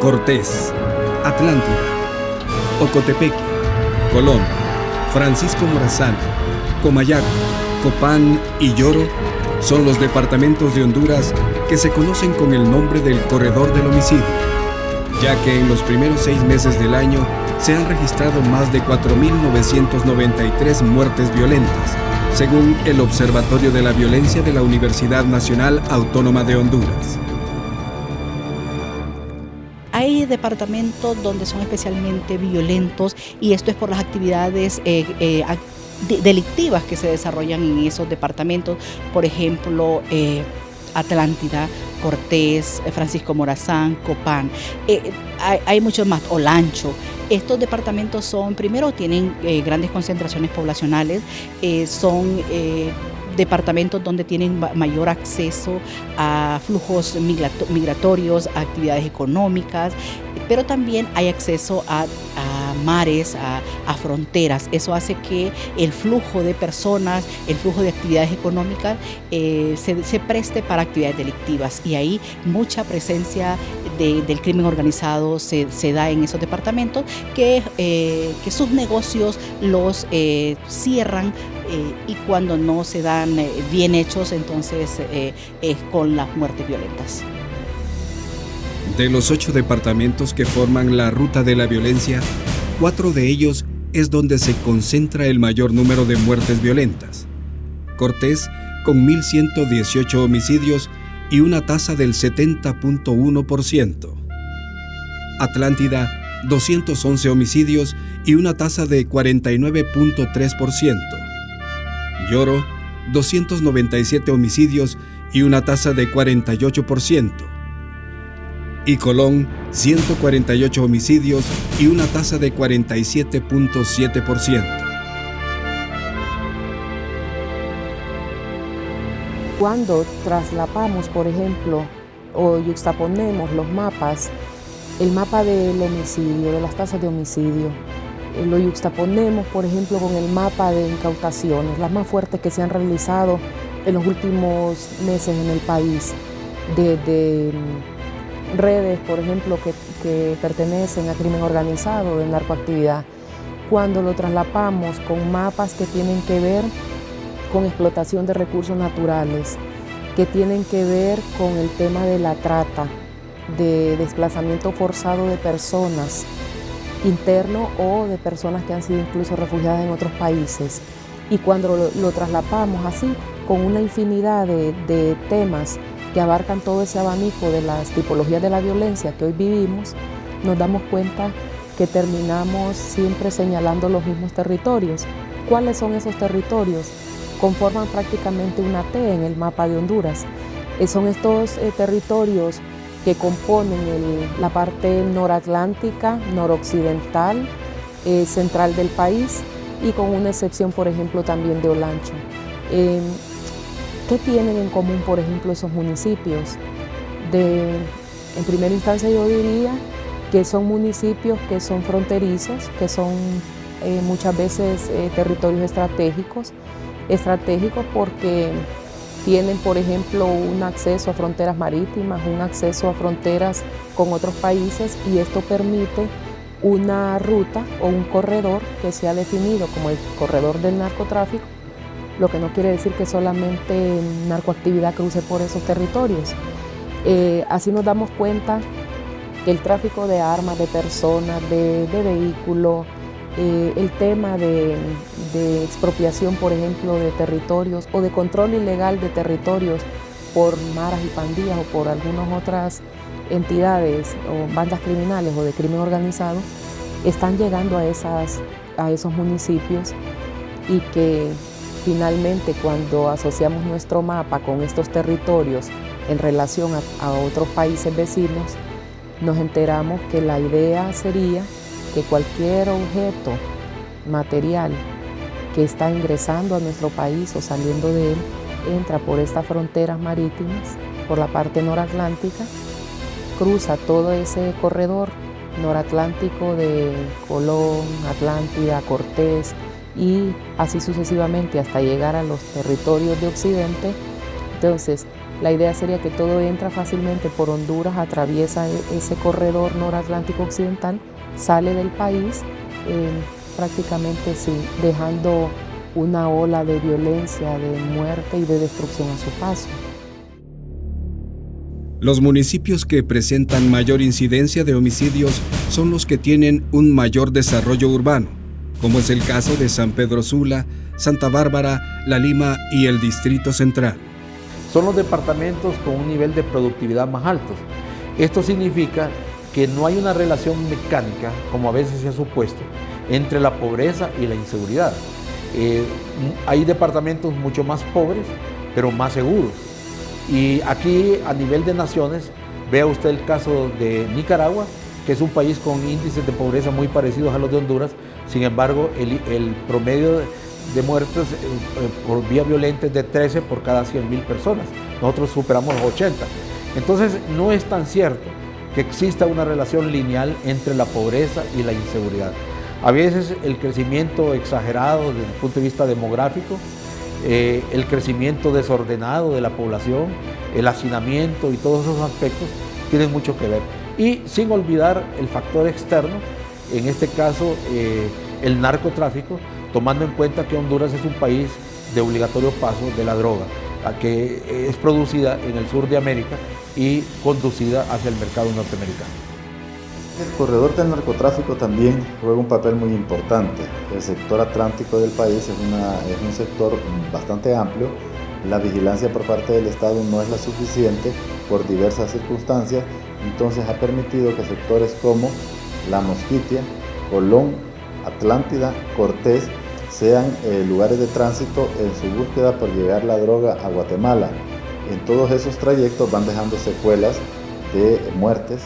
Cortés, Atlántida, Ocotepeque, Colón, Francisco Morazán, Comayagua, Copán y Lloro son los departamentos de Honduras que se conocen con el nombre del Corredor del Homicidio, ya que en los primeros 6 meses del año se han registrado más de 4.993 muertes violentas, según el Observatorio de la Violencia de la Universidad Nacional Autónoma de Honduras. Hay departamentos donde son especialmente violentos y esto es por las actividades delictivas que se desarrollan en esos departamentos, por ejemplo, Atlántida, Cortés, Francisco Morazán, Copán, hay muchos más, Olancho. Estos departamentos son, primero tienen grandes concentraciones poblacionales, son departamentos donde tienen mayor acceso a flujos migratorios, a actividades económicas, pero también hay acceso a mares, a fronteras. Eso hace que el flujo de personas, el flujo de actividades económicas se preste para actividades delictivas y ahí mucha presencia del crimen organizado se da en esos departamentos que sus negocios los cierran y cuando no se dan bien hechos, entonces es con las muertes violentas. De los 8 departamentos que forman la ruta de la violencia, 4 de ellos es donde se concentra el mayor número de muertes violentas. Cortés, con 1.118 homicidios y una tasa del 70.1%. Atlántida, 211 homicidios y una tasa de 49.3%. Lloro, 297 homicidios y una tasa de 48%. Y Colón, 148 homicidios y una tasa de 47.7%. Cuando traslapamos, por ejemplo, o yuxtaponemos los mapas, el mapa del homicidio, de las tasas de homicidio, lo yuxtaponemos, por ejemplo, con el mapa de incautaciones, las más fuertes que se han realizado en los últimos meses en el país, de redes, por ejemplo, que pertenecen a crimen organizado, de narcoactividad. Cuando lo traslapamos con mapas que tienen que ver con explotación de recursos naturales, que tienen que ver con el tema de la trata, de desplazamiento forzado de personas, interno o de personas que han sido incluso refugiadas en otros países. Y cuando lo traslapamos así, con una infinidad de temas que abarcan todo ese abanico de las tipologías de la violencia que hoy vivimos, nos damos cuenta que terminamos siempre señalando los mismos territorios. ¿Cuáles son esos territorios? Conforman prácticamente una T en el mapa de Honduras. Son estos territorios que componen la parte noratlántica, noroccidental, central del país y con una excepción, por ejemplo, también de Olancho. ¿Qué tienen en común, por ejemplo, esos municipios? En primera instancia yo diría que son municipios que son fronterizos, que son muchas veces territorios estratégicos porque tienen, por ejemplo, un acceso a fronteras marítimas, un acceso a fronteras con otros países y esto permite una ruta o un corredor que se ha definido como el corredor del narcotráfico, lo que no quiere decir que solamente narcoactividad cruce por esos territorios. Así nos damos cuenta que el tráfico de armas, de personas, de vehículos, el tema de expropiación, por ejemplo, de territorios o de control ilegal de territorios por maras y pandillas o por algunas otras entidades o bandas criminales o de crimen organizado, están llegando a esos municipios y que finalmente cuando asociamos nuestro mapa con estos territorios en relación a otros países vecinos, nos enteramos que la idea sería que cualquier objeto material que está ingresando a nuestro país o saliendo de él, entra por estas fronteras marítimas, por la parte noratlántica, cruza todo ese corredor noratlántico de Colón, Atlántida, Cortés y así sucesivamente hasta llegar a los territorios de Occidente. Entonces, La idea sería que todo entra fácilmente por Honduras, atraviesa ese corredor noratlántico occidental, sale del país, prácticamente sí, dejando una ola de violencia, de muerte y de destrucción a su paso. Los municipios que presentan mayor incidencia de homicidios son los que tienen un mayor desarrollo urbano, como es el caso de San Pedro Sula, Santa Bárbara, La Lima y el Distrito Central. Son los departamentos con un nivel de productividad más alto. Esto significa que no hay una relación mecánica, como a veces se ha supuesto, entre la pobreza y la inseguridad. Hay departamentos mucho más pobres, pero más seguros. Y aquí, a nivel de naciones, vea usted el caso de Nicaragua, que es un país con índices de pobreza muy parecidos a los de Honduras. Sin embargo, el promedio de muertes por vía violenta es de 13 por cada 100.000 personas. Nosotros superamos los 80. Entonces, no es tan cierto que exista una relación lineal entre la pobreza y la inseguridad. A veces el crecimiento exagerado desde el punto de vista demográfico, el crecimiento desordenado de la población, el hacinamiento y todos esos aspectos tienen mucho que ver. Y sin olvidar el factor externo, en este caso el narcotráfico, tomando en cuenta que Honduras es un país de obligatorio paso de la droga, que es producida en el sur de América y conducida hacia el mercado norteamericano. El corredor del narcotráfico también juega un papel muy importante. El sector atlántico del país es un sector bastante amplio. La vigilancia por parte del Estado no es la suficiente por diversas circunstancias, entonces ha permitido que sectores como La Mosquitia, Colón, Atlántida, Cortés sean lugares de tránsito en su búsqueda por llevar la droga a Guatemala. En todos esos trayectos van dejando secuelas de muertes.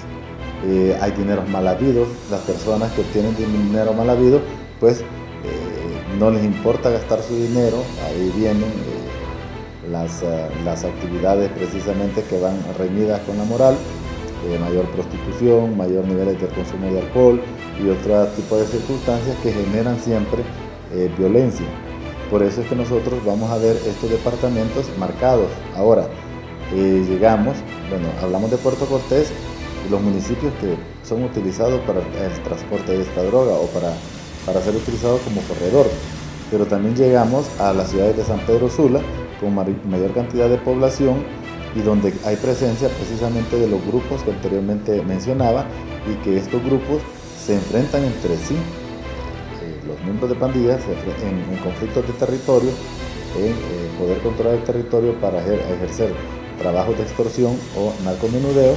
Hay dineros mal habidos. Las personas que obtienen dinero mal habido, pues no les importa gastar su dinero. Ahí vienen las actividades precisamente que van reñidas con la moral, mayor prostitución, mayor niveles de consumo de alcohol y otro tipo de circunstancias que generan siempre violencia. Por eso es que nosotros vamos a ver estos departamentos marcados. Ahora, hablamos de Puerto Cortés, los municipios que son utilizados para el transporte de esta droga o para ser utilizados como corredor. Pero también llegamos a las ciudades de San Pedro Sula con mayor cantidad de población y donde hay presencia precisamente de los grupos que anteriormente mencionaba y que estos grupos se enfrentan entre sí. Los miembros de pandillas en conflictos de territorio, en poder controlar el territorio para ejercer trabajos de extorsión o narcomenudeo,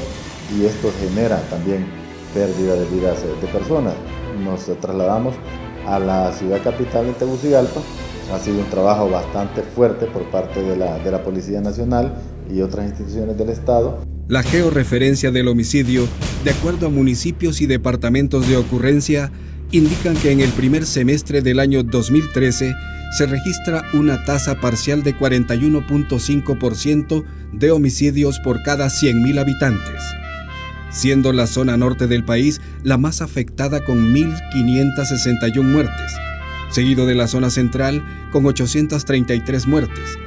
y esto genera también pérdida de vidas de personas. Nos trasladamos a la ciudad capital de Tegucigalpa. Ha sido un trabajo bastante fuerte por parte de la Policía Nacional y otras instituciones del Estado. La georreferencia del homicidio, de acuerdo a municipios y departamentos de ocurrencia, indican que en el primer semestre del año 2013 se registra una tasa parcial de 41.5% de homicidios por cada 100.000 habitantes, siendo la zona norte del país la más afectada con 1.561 muertes, seguido de la zona central con 833 muertes.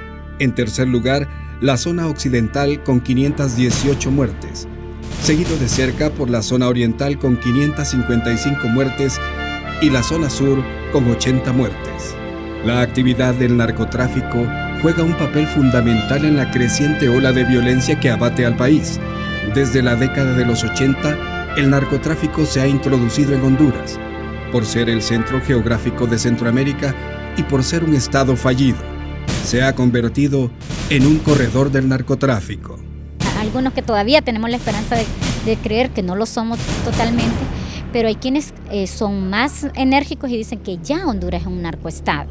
En tercer lugar, la zona occidental con 518 muertes, seguido de cerca por la zona oriental con 555 muertes y la zona sur con 80 muertes. La actividad del narcotráfico juega un papel fundamental en la creciente ola de violencia que abate al país. Desde la década de los 80, el narcotráfico se ha introducido en Honduras, por ser el centro geográfico de Centroamérica y por ser un estado fallido. Se ha convertido en un corredor del narcotráfico. Algunos que todavía tenemos la esperanza de creer que no lo somos totalmente, pero hay quienes son más enérgicos y dicen que ya Honduras es un narcoestado,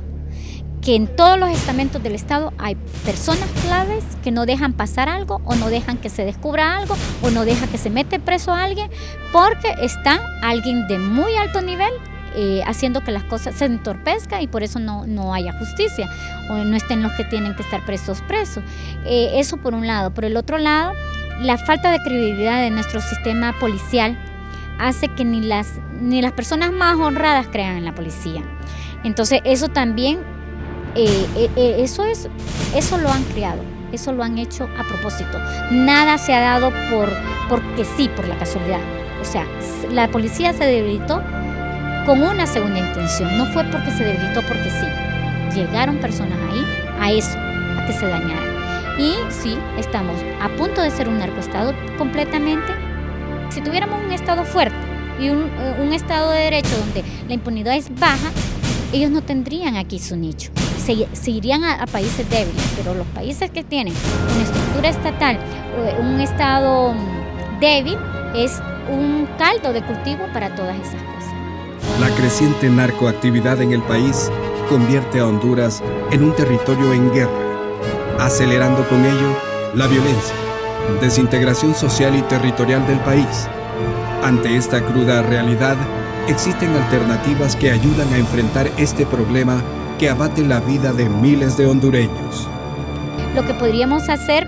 que en todos los estamentos del Estado hay personas claves que no dejan pasar algo o no dejan que se descubra algo o no dejan que se mete preso a alguien porque está alguien de muy alto nivel haciendo que las cosas se entorpezcan y por eso no haya justicia o no estén los que tienen que estar presos. Eso por un lado. Por el otro lado, la falta de credibilidad de nuestro sistema policial hace que ni las personas más honradas crean en la policía. Entonces eso también, eso lo han creado. eso lo han hecho a propósito. Nada se ha dado porque sí, por la casualidad. O sea, la policía se debilitó con una segunda intención, no fue porque se debilitó porque sí. Llegaron personas ahí a eso, a que se dañaran. Y sí, estamos a punto de ser un narcoestado completamente. Si tuviéramos un estado fuerte y un estado de derecho donde la impunidad es baja, ellos no tendrían aquí su nicho. Se irían a países débiles, pero los países que tienen una estructura estatal, un estado débil, es un caldo de cultivo para todas esas cosas. La creciente narcoactividad en el país convierte a Honduras en un territorio en guerra, acelerando con ello la violencia, desintegración social y territorial del país. Ante esta cruda realidad, existen alternativas que ayudan a enfrentar este problema que abate la vida de miles de hondureños. Lo que podríamos hacer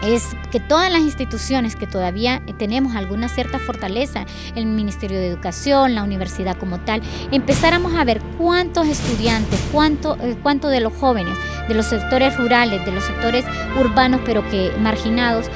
es que todas las instituciones que todavía tenemos alguna cierta fortaleza, el Ministerio de Educación, la universidad como tal, empezáramos a ver cuántos estudiantes, cuánto de los jóvenes, de los sectores rurales, de los sectores urbanos pero que marginados,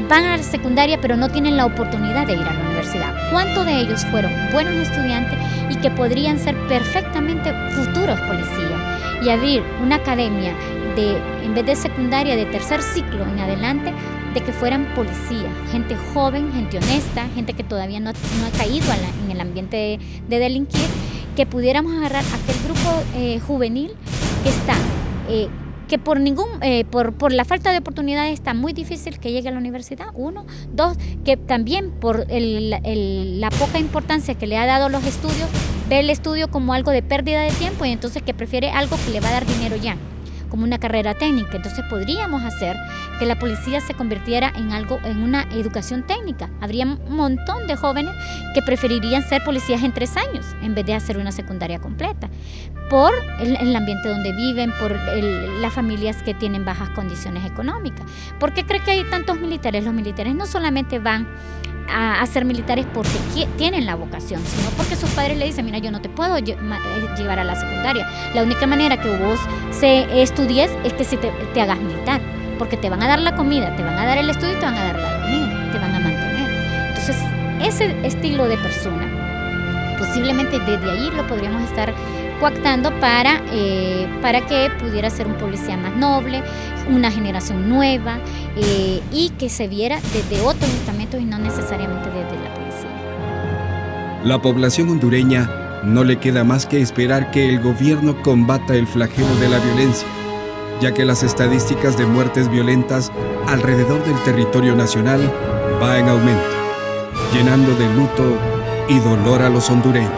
van a la secundaria pero no tienen la oportunidad de ir a la universidad. ¿Cuántos de ellos fueron buenos estudiantes y que podrían ser perfectamente futuros policías? Y abrir una academia en vez de secundaria, de tercer ciclo en adelante, de que fueran policías, gente joven, gente honesta, gente que todavía no ha caído en el ambiente de delinquir, que pudiéramos agarrar aquel grupo juvenil que está, que por la falta de oportunidades está muy difícil que llegue a la universidad, 1, 2, que también por la poca importancia que le ha dado los estudios, ve el estudio como algo de pérdida de tiempo y entonces que prefiere algo que le va a dar dinero ya, como una carrera técnica. Entonces podríamos hacer que la policía se convirtiera en una educación técnica. Habría un montón de jóvenes que preferirían ser policías en 3 años en vez de hacer una secundaria completa, por el ambiente donde viven, por las familias que tienen bajas condiciones económicas. ¿Por qué cree que hay tantos militares? Los militares no solamente van a ser militares porque tienen la vocación, sino porque sus padres le dicen, mira, yo no te puedo llevar a la secundaria. La única manera que vos estudies es que si te hagas militar, porque te van a dar la comida, te van a dar el estudio y te van a dar la comida, te van a mantener. Entonces, ese estilo de persona, posiblemente desde ahí lo podríamos estar coactando para que pudiera ser un policía más noble, una generación nueva y que se viera desde otros estamentos y no necesariamente desde la policía. La población hondureña no le queda más que esperar que el gobierno combata el flagelo de la violencia, ya que las estadísticas de muertes violentas alrededor del territorio nacional va en aumento, llenando de luto y dolor a los hondureños.